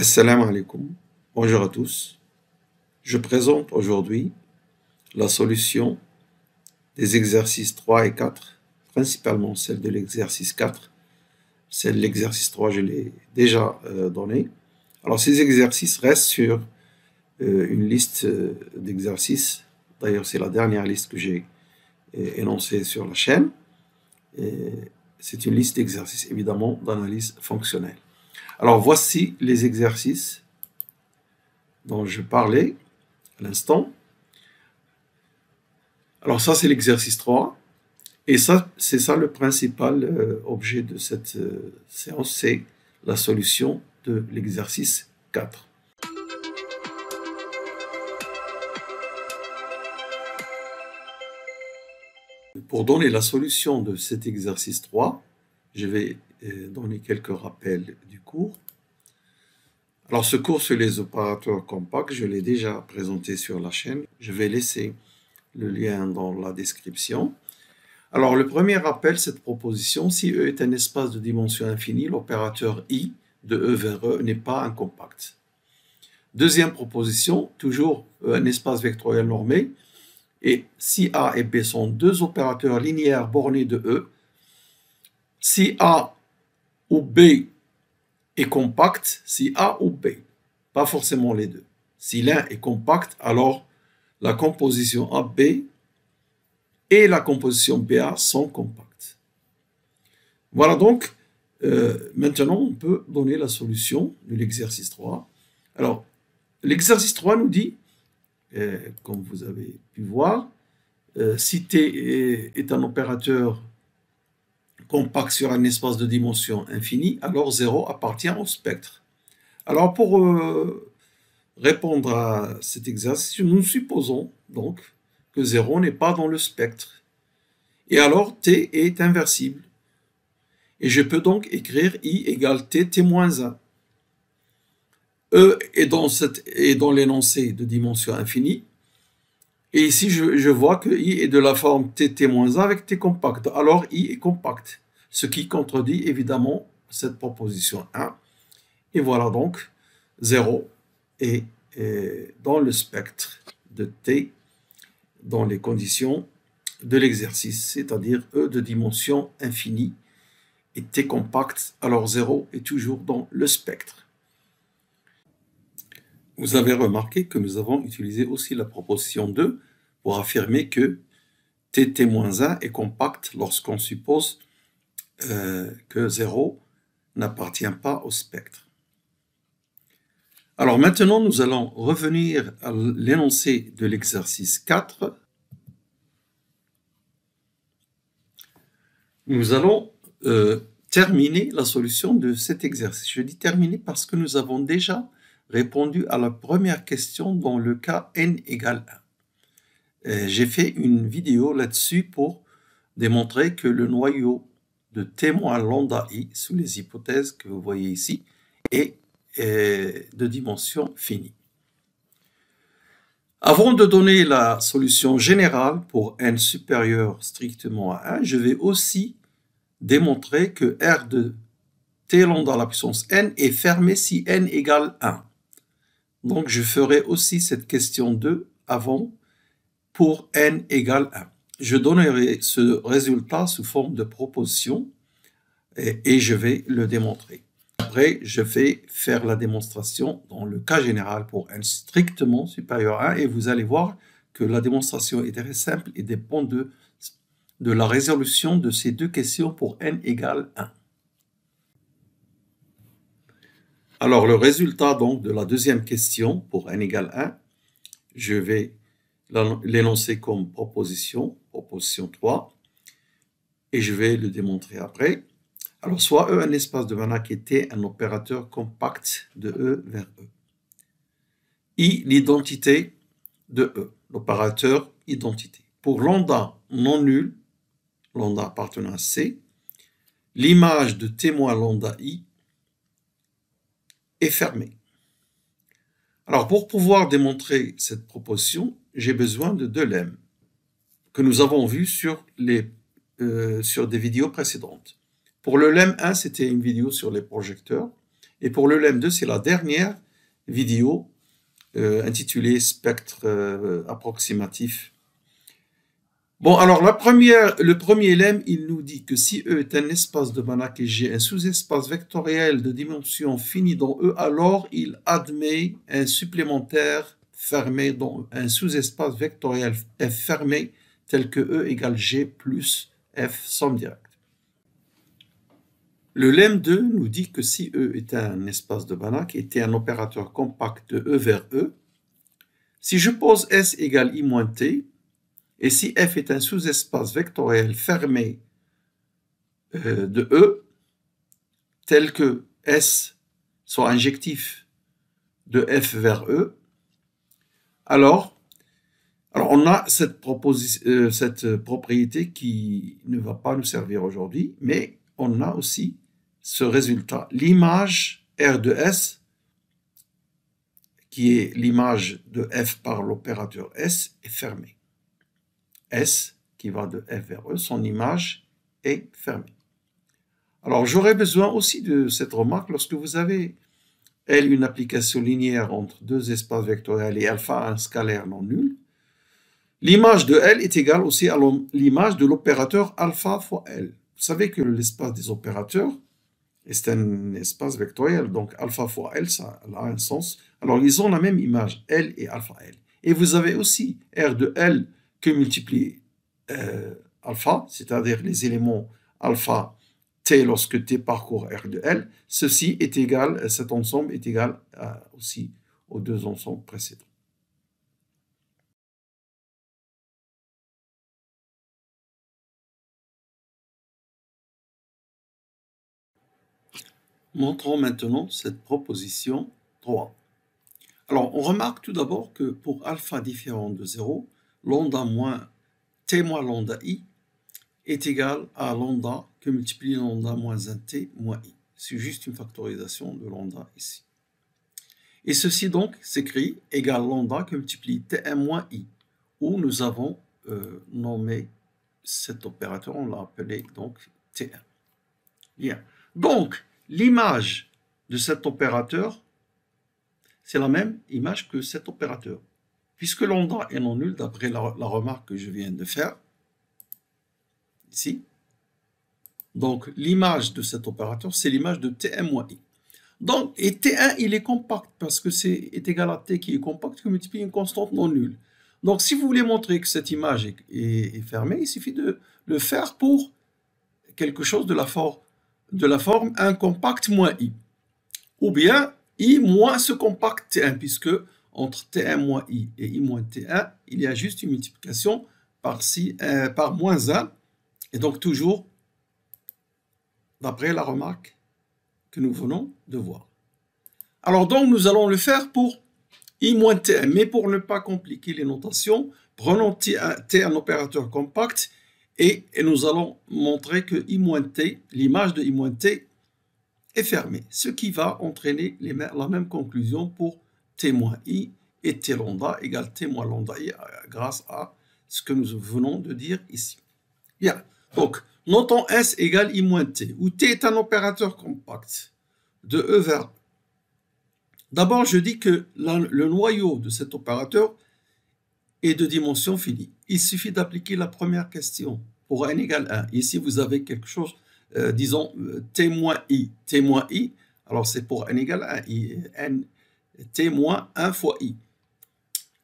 Assalamu alaikum, bonjour à tous. Je présente aujourd'hui la solution des exercices 3 et 4, principalement celle de l'exercice 4. Celle de l'exercice 3, je l'ai déjà donné. Alors ces exercices restent sur une liste d'exercices. D'ailleurs, c'est la dernière liste que j'ai énoncée sur la chaîne. C'est une liste d'exercices, évidemment, d'analyse fonctionnelle. Alors voici les exercices dont je parlais à l'instant. Alors ça, c'est l'exercice 3. Et ça, c'est ça le principal objet de cette séance, c'est la solution de l'exercice 4. Pour donner la solution de cet exercice 3, je vais donner quelques rappels du cours. Alors ce cours sur les opérateurs compacts, je l'ai déjà présenté sur la chaîne. Je vais laisser le lien dans la description. Alors le premier rappel, cette proposition, si E est un espace de dimension infinie, l'opérateur I de E vers E n'est pas un compact. Deuxième proposition, toujours un espace vectoriel normé, et si A et B sont deux opérateurs linéaires bornés de E, si A ou B est compact, si A ou B, pas forcément les deux. Si l'un est compact, alors la composition AB et la composition BA sont compactes. Voilà donc, maintenant on peut donner la solution de l'exercice 3. Alors, l'exercice 3 nous dit, comme vous avez pu voir, si T est un opérateur compact sur un espace de dimension infinie, alors 0 appartient au spectre. Alors pour répondre à cet exercice, nous supposons donc que 0 n'est pas dans le spectre. Et alors T est inversible. Et je peux donc écrire I égale T, T-1. E est dans l'énoncé de dimension infinie. Et ici, je vois que I est de la forme T, T-1 avec T compact. Alors I est compact. Ce qui contredit évidemment cette proposition 1. Et voilà donc 0 est dans le spectre de T dans les conditions de l'exercice, c'est-à-dire E de dimension infinie et T compact, alors 0 est toujours dans le spectre. Vous avez remarqué que nous avons utilisé aussi la proposition 2 pour affirmer que T-T-1 est compact lorsqu'on suppose que 0 n'appartient pas au spectre. Alors maintenant, nous allons revenir à l'énoncé de l'exercice 4. Nous allons terminer la solution de cet exercice. Je dis terminer parce que nous avons déjà répondu à la première question dans le cas n égale 1. J'ai fait une vidéo là-dessus pour démontrer que le noyau de T moins lambda I, sous les hypothèses que vous voyez ici, est de dimension finie. Avant de donner la solution générale pour n supérieur strictement à 1, je vais aussi démontrer que R de T lambda à la puissance n est fermé si n égale 1. Donc je ferai aussi cette question 2 avant pour n égale 1. Je donnerai ce résultat sous forme de proposition et je vais le démontrer. Après, je vais faire la démonstration dans le cas général pour n strictement supérieur à 1 et vous allez voir que la démonstration est très simple et dépend de la résolution de ces deux questions pour n égale 1. Alors, le résultat donc de la deuxième question pour n égale 1, je vais l'énoncer comme proposition 3, et je vais le démontrer après. Alors, soit E un espace de Banach et T un opérateur compact de E vers E. I l'identité de E, l'opérateur identité. Pour lambda non nul, lambda appartenant à C, l'image de T moins lambda I est fermée. Alors, pour pouvoir démontrer cette proposition, j'ai besoin de deux lemmes que nous avons vus sur des vidéos précédentes. Pour le lemme 1, c'était une vidéo sur les projecteurs. Et pour le lemme 2, c'est la dernière vidéo intitulée Spectre approximatif. Bon, alors le premier lemme, il nous dit que si E est un espace de Banach et G, un sous-espace vectoriel de dimension finie dans E, alors il admet un supplémentaire fermé dans E, un sous-espace vectoriel F fermé tel que E égale G plus F somme directe. Le lemme 2 nous dit que si E est un espace de Banach et T un opérateur compact de E vers E, si je pose S égale I moins T, et si F est un sous-espace vectoriel fermé de E, tel que S soit injectif de F vers E, alors on a cette propriété qui ne va pas nous servir aujourd'hui, mais on a aussi ce résultat. L'image R de S, qui est l'image de F par l'opérateur S, est fermée. S, qui va de F vers E, son image est fermée. Alors, j'aurais besoin aussi de cette remarque lorsque vous avez, L, une application linéaire entre deux espaces vectoriels et alpha, un scalaire non nul. L'image de L est égale aussi à l'image de l'opérateur alpha fois L. Vous savez que l'espace des opérateurs est un espace vectoriel, donc alpha fois L, ça a un sens. Alors, ils ont la même image, L et alpha L. Et vous avez aussi R de L que multiplier alpha, c'est-à-dire les éléments alpha T lorsque T parcourt R de L. Ceci est égal, cet ensemble est égal aussi aux deux ensembles précédents. Montrons maintenant cette proposition 3. Alors, on remarque tout d'abord que pour alpha différent de 0, lambda moins t moins lambda i est égal à lambda que multiplie lambda moins 1t moins i. C'est juste une factorisation de lambda ici. Et ceci donc s'écrit égal lambda que multiplie t1 moins i, où nous avons nommé cet opérateur, on l'a appelé donc t1. Bien. Donc, l'image de cet opérateur, c'est la même image que cet opérateur. Puisque lambda est non nul, d'après la remarque que je viens de faire, ici, donc l'image de cet opérateur, c'est l'image de T1 moins I. Donc, et T1, il est compact, parce que c'est égal à T qui est compact, qui multiplie une constante non nulle. Donc, si vous voulez montrer que cette image est fermée, il suffit de le faire pour quelque chose de la forme 1 compact moins I. Ou bien I moins ce compact T1, puisque entre T1 moins I et I moins T1, il y a juste une multiplication par moins 1, et donc toujours d'après la remarque que nous venons de voir. Alors donc nous allons le faire pour I moins T1, mais pour ne pas compliquer les notations, prenons T un opérateur compact, et nous allons montrer que I moins T, l'image de I moins T, est fermée, ce qui va entraîner la même conclusion pour T moins I et T lambda égale T moins lambda I grâce à ce que nous venons de dire ici. Bien, donc notons S égale I moins T, où T est un opérateur compact de E vers E. D'abord, je dis que le noyau de cet opérateur est de dimension finie. Il suffit d'appliquer la première question pour n égale 1. Ici, vous avez quelque chose, disons, T moins I. T moins I, alors c'est pour n égale 1. T moins 1 fois I.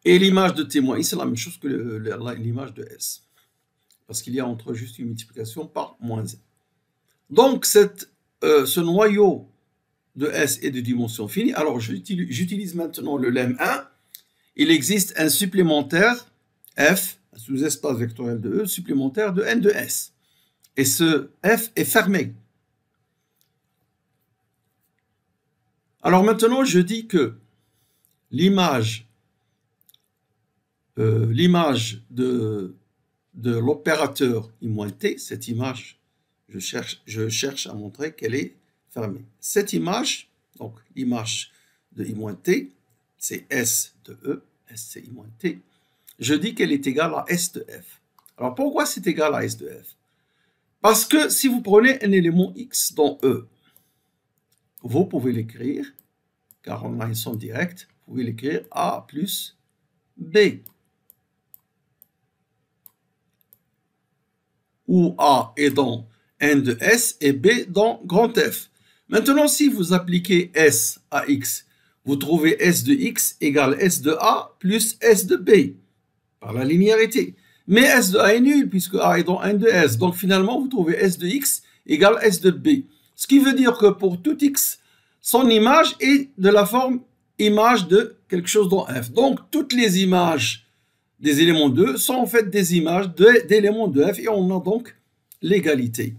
Et l'image de T moins I, c'est la même chose que l'image de S. Parce qu'il y a entre juste une multiplication par moins 1. Donc, ce noyau de S est de dimension finie. Alors, j'utilise maintenant le lemme 1. Il existe un supplémentaire F, un sous-espace vectoriel de E, supplémentaire de N de S. Et ce F est fermé. Alors maintenant, je dis que l'image de l'opérateur I moins T, cette image, je cherche à montrer qu'elle est fermée. Cette image, donc l'image de I moins T, c'est S de E, S c'est I moins T, je dis qu'elle est égale à S de F. Alors pourquoi c'est égal à S de F? Parce que si vous prenez un élément X dans E, vous pouvez l'écrire, car on a une somme directe, vous pouvez l'écrire A plus B. Où A est dans N de S et B dans grand F. Maintenant, si vous appliquez S à X, vous trouvez S de X égale S de A plus S de B, par la linéarité. Mais S de A est nul, puisque A est dans N de S. Donc, finalement, vous trouvez S de X égale S de B. Ce qui veut dire que pour tout X, son image est de la forme image de quelque chose dans F. Donc, toutes les images des éléments 2 sont en fait des images d'éléments de F et on a donc l'égalité.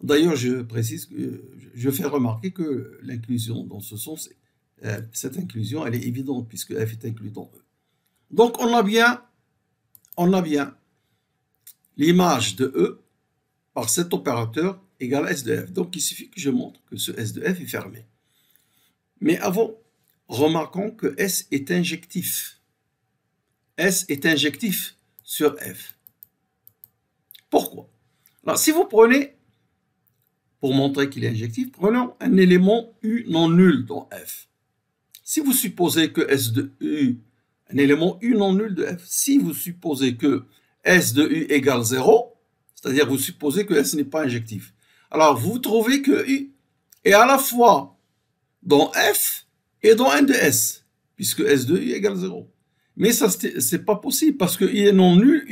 D'ailleurs, je précise que je fais remarquer que l'inclusion dans ce sens, cette inclusion, elle est évidente puisque F est inclus dans E. Donc, on a bien l'image de E par cet opérateur égale S de F. Donc, il suffit que je montre que ce S de F est fermé. Mais avant, remarquons que S est injectif. S est injectif sur F. Pourquoi? Alors, si vous prenez, pour montrer qu'il est injectif, prenons un élément U non nul dans F. Si vous supposez que S de U, un élément U non nul de F, si vous supposez que S de U égale 0, c'est-à-dire vous supposez que S n'est pas injectif, alors vous trouvez que U est à la fois dans F et dans N de S, puisque S de U égale 0. Mais ça, c'est pas possible, parce que U est non nul,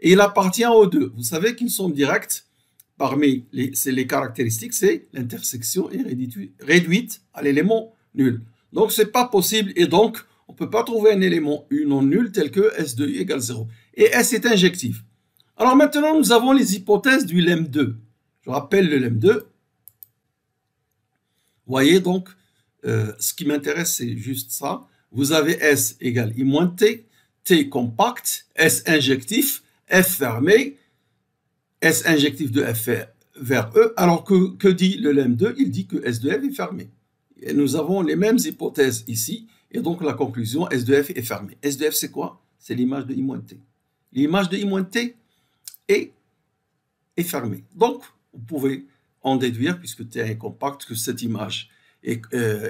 et il appartient aux deux. Vous savez qu'ils sont directs, parmi les caractéristiques, c'est l'intersection est réduite à l'élément nul. Donc, c'est pas possible, et donc, on peut pas trouver un élément U non nul tel que S de U égale 0. Et S est injectif. Alors maintenant, nous avons les hypothèses du lemme 2. Je rappelle le lemme 2. Vous voyez donc, ce qui m'intéresse, c'est juste ça. Vous avez S égale I moins T, T compact, S injectif, F fermé, S injectif de F vers E. Alors que dit le lemme 2? Il dit que S de F est fermé. Et nous avons les mêmes hypothèses ici. Et donc la conclusion, S de F est fermé. S de F, c'est quoi? C'est l'image de I moins T. L'image de I moins T est fermée. Donc, vous pouvez en déduire, puisque T est compact, que cette image et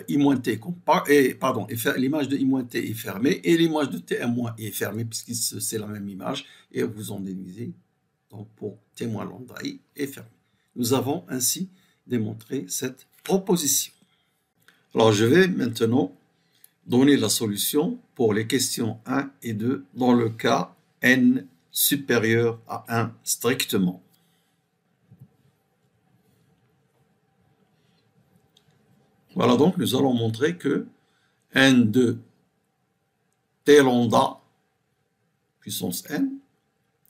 I-T l'image de I-T est fermée et l'image de T1- est fermée puisque c'est la même image et vous en déduisez. Donc pour T-lambda I est fermé. Nous avons ainsi démontré cette proposition. Alors je vais maintenant donner la solution pour les questions 1 et 2 dans le cas n supérieur à 1 strictement. Voilà, donc nous allons montrer que n de t lambda puissance n,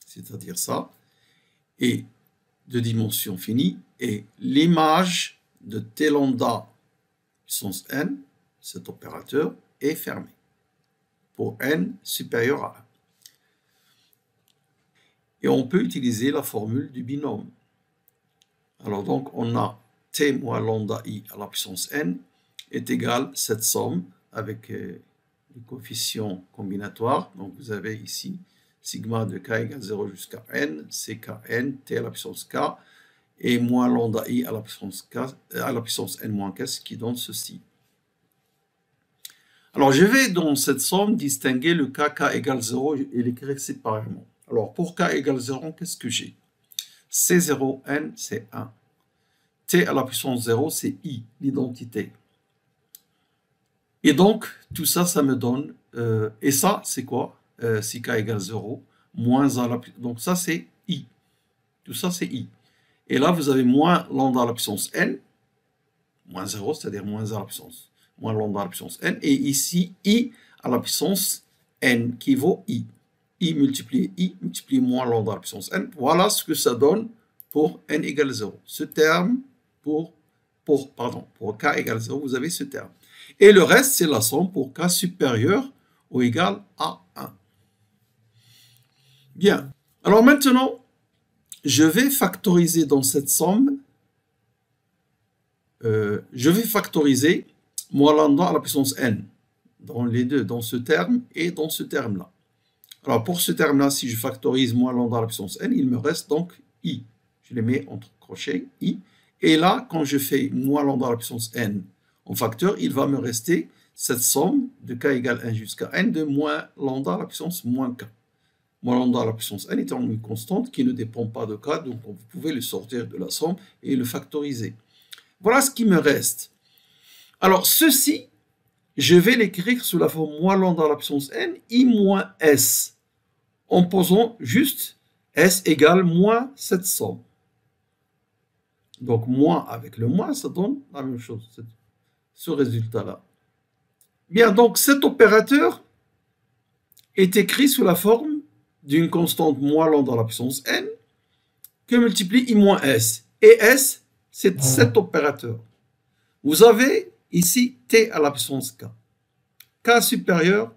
c'est-à-dire ça, est de dimension finie, et l'image de t lambda puissance n, cet opérateur, est fermé pour n supérieur à 1. Et on peut utiliser la formule du binôme. Alors donc on a t moins lambda i à la puissance n est égal à cette somme avec les coefficients combinatoires. Donc vous avez ici sigma de k égale 0 jusqu'à n, ckn, t à la puissance k, et moins lambda i à la puissance n moins k, ce qui donne ceci. Alors je vais dans cette somme distinguer le cas k égale 0 et l'écrire séparément. Alors pour k égale 0, qu'est-ce que j'ai? C0n, c'est 1. T à la puissance 0, c'est I, l'identité. Et donc, tout ça, ça me donne... et ça, c'est quoi? Si k égale 0, moins à la puissance... Donc ça, c'est I. Tout ça, c'est I. Et là, vous avez moins lambda à la puissance n, moins 0, c'est-à-dire moins à la puissance... moins lambda à la puissance n. Et ici, I à la puissance n, qui vaut I. I multiplié moins lambda à la puissance n. Voilà ce que ça donne pour n égale 0. Ce terme... Pour k égale 0, vous avez ce terme. Et le reste, c'est la somme pour k supérieur ou égal à 1. Bien. Alors maintenant, je vais factoriser dans cette somme, je vais factoriser moins lambda à la puissance n, dans les deux, dans ce terme et dans ce terme-là. Alors pour ce terme-là, si je factorise moins lambda à la puissance n, il me reste donc i. Je les mets entre crochets, i. Et là, quand je fais moins lambda à la puissance n en facteur, il va me rester cette somme de k égale 1 jusqu'à n de moins lambda à la puissance moins k. Moins lambda à la puissance n étant une constante qui ne dépend pas de k, donc vous pouvez le sortir de la somme et le factoriser. Voilà ce qui me reste. Alors, ceci, je vais l'écrire sous la forme moins lambda à la puissance n, i moins s, en posant juste s égale moins cette somme. Donc, moins avec le moins, ça donne la même chose, ce résultat-là. Bien, donc cet opérateur est écrit sous la forme d'une constante moins lambda à la puissance n que multiplie i moins s. Et s, c'est cet opérateur. Vous avez ici t à la puissance k. K supérieur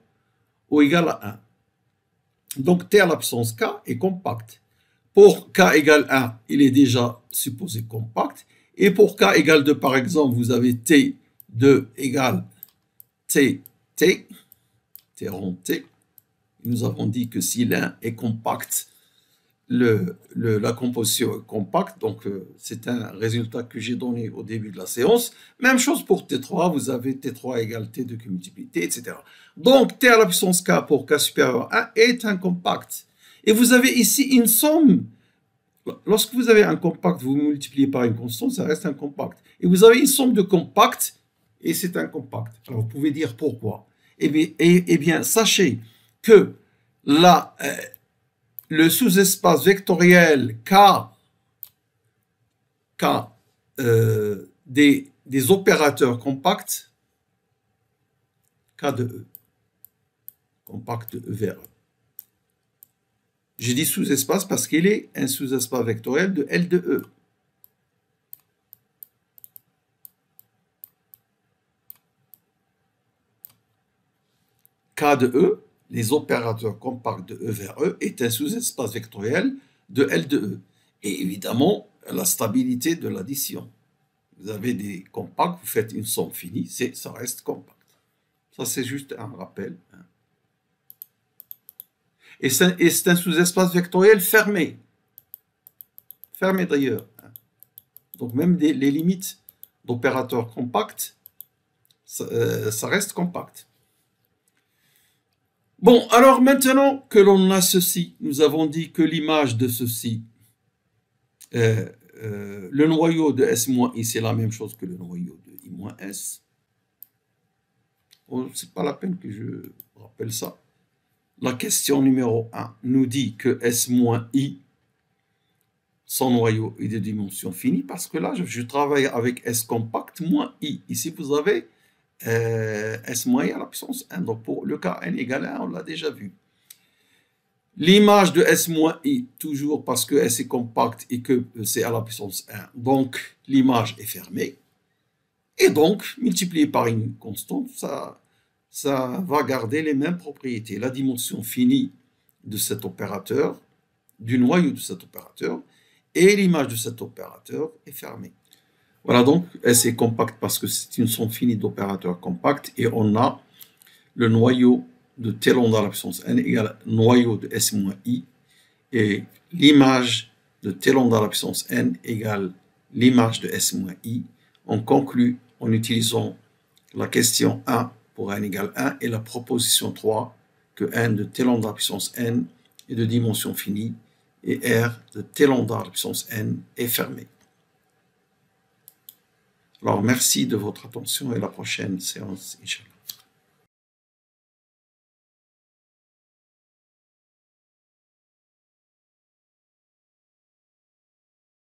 ou égal à 1. Donc t à la puissance k est compact. Pour k égale 1, il est déjà supposé compact. Et pour k égale 2, par exemple, vous avez t2 égale t rond t. Nous avons dit que si l'un est compact, la composition est compacte. Donc, c'est un résultat que j'ai donné au début de la séance. Même chose pour T3. Vous avez T3 égale T2 qui multiplie T, etc. Donc, T à la puissance K pour K supérieur à 1 est un compact. Et vous avez ici une somme. Lorsque vous avez un compact, vous multipliez par une constante, ça reste un compact. Et vous avez une somme de compacts, et c'est un compact. Alors, vous pouvez dire pourquoi. Eh bien, sachez que là, le sous-espace vectoriel K des opérateurs compacts, K de E, compact de E vers E. J'ai dit sous-espace parce qu'il est un sous-espace vectoriel de L de E. K de E, les opérateurs compacts de E vers E, est un sous-espace vectoriel de L de E. Et évidemment, la stabilité de l'addition. Vous avez des compacts, vous faites une somme finie, ça reste compact. Ça, c'est juste un rappel. Et c'est un sous-espace vectoriel fermé. Fermé d'ailleurs. Donc même les limites d'opérateurs compacts, ça reste compact. Bon, alors maintenant que l'on a ceci, nous avons dit que l'image de ceci, le noyau de S-I, c'est la même chose que le noyau de I-S. Bon, c'est pas la peine que je rappelle ça. La question numéro 1 nous dit que S-I, son noyau est de dimension finie, parce que là, je travaille avec S compact moins I. Ici, vous avez S moins I à la puissance 1. Donc, pour le cas n égale 1, on l'a déjà vu. L'image de S moins I, toujours parce que S est compact et que c'est à la puissance 1. Donc, l'image est fermée. Et donc, multiplié par une constante, ça va garder les mêmes propriétés. La dimension finie de cet opérateur, du noyau de cet opérateur, et l'image de cet opérateur est fermée. Voilà, donc S est compact parce que c'est une somme finie d'opérateurs compacts, et on a le noyau de T lambda à la puissance n égale noyau de S moins I, et l'image de T lambda à la puissance n égale l'image de S moins I. On conclut en utilisant la question 1 pour n égale 1 et la proposition 3 que n de T lambda à la puissance n est de dimension finie et R de T lambda à la puissance n est fermé. Alors merci de votre attention et à la prochaine séance, Inch'Allah.